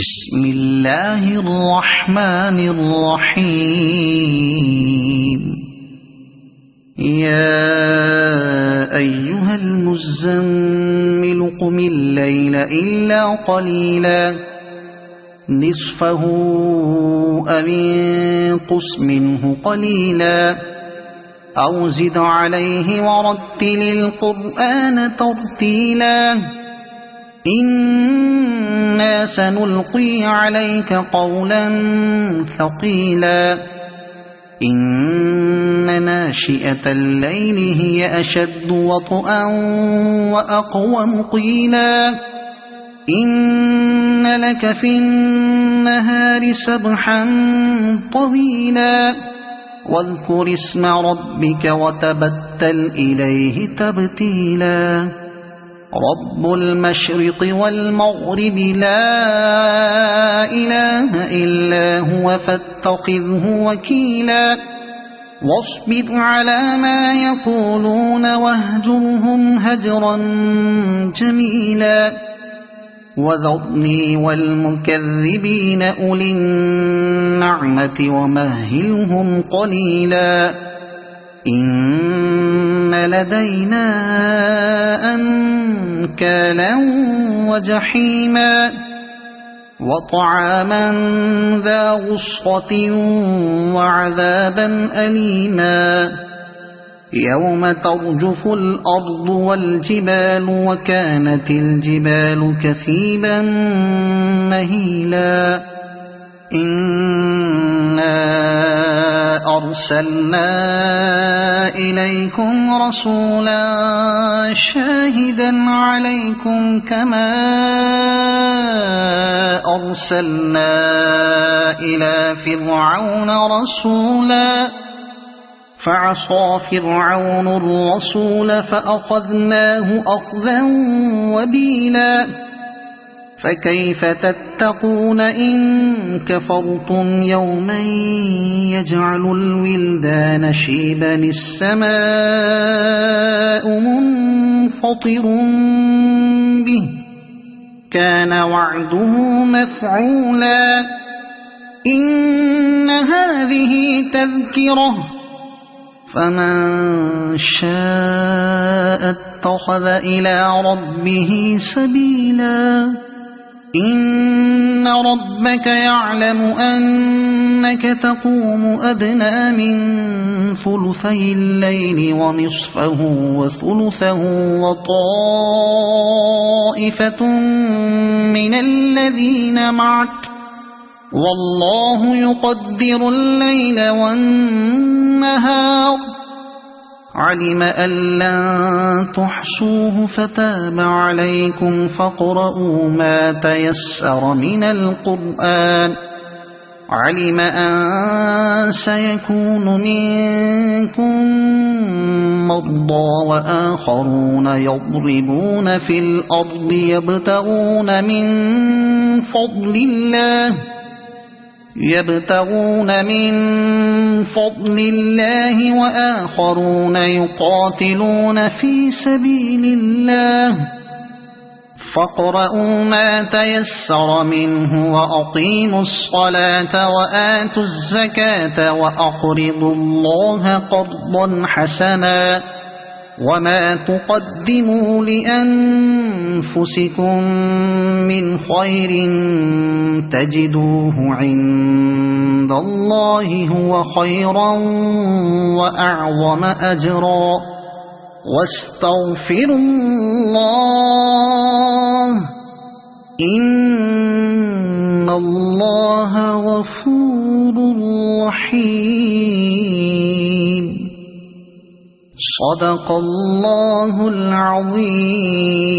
بسم الله الرحمن الرحيم يا أيها المزمل قم الليل إلا قليلا نصفه أو انقص منه قليلا أو زد عليه ورتل القرآن ترتيلا إنا سنلقي عليك قولا ثقيلا إن ناشئة الليل هي أشد وطئا وأقوم قيلا إن لك في النهار سبحا طويلا واذكر اسم ربك وتبتل إليه تبتيلا رب المشرق والمغرب لا إله إلا هو فاتخذه وكيلا واصبر على ما يقولون واهجرهم هجرا جميلا وذرني والمكذبين أولي النعمة ومهلهم قليلا إن لدينا أنكالا وجحيما وطعاما ذا غصة وعذابا أليما يوم ترجف الأرض والجبال وكانت الجبال كثيبا مهيلا إنا أرسلنا إليكم رسولا شاهدا عليكم كما أرسلنا إلى فرعون رسولا فعصى فرعون الرسول فأخذناه أخذا وبيلا فكيف تتقون إن كفرتم يوما يجعل الولدان شيبا السماء منفطر به كان وعده مفعولا إن هذه تذكرة فمن شاء اتخذ إلى ربه سبيلا إن ربك يعلم أنك تقوم أدنى من ثلثي الليل ونصفه وثلثه وطائفة من الذين معك والله يقدر الليل والنهار علم أن لن تحصوه فتاب عليكم فاقرؤوا ما تيسر من القرآن علم أن سيكون منكم مرضى وآخرون يضربون في الأرض يبتغون من فضل الله وآخرون يقاتلون في سبيل الله فاقرؤوا ما تيسر منه وأقيموا الصلاة وآتوا الزكاة وأقرضوا الله قرضا حسنا وما تقدموا لأنفسكم من خير تجدوه عند الله هو خيرا وأعظم أجرا واستغفروا الله إن الله غفور رحيم صدق الله العظيم.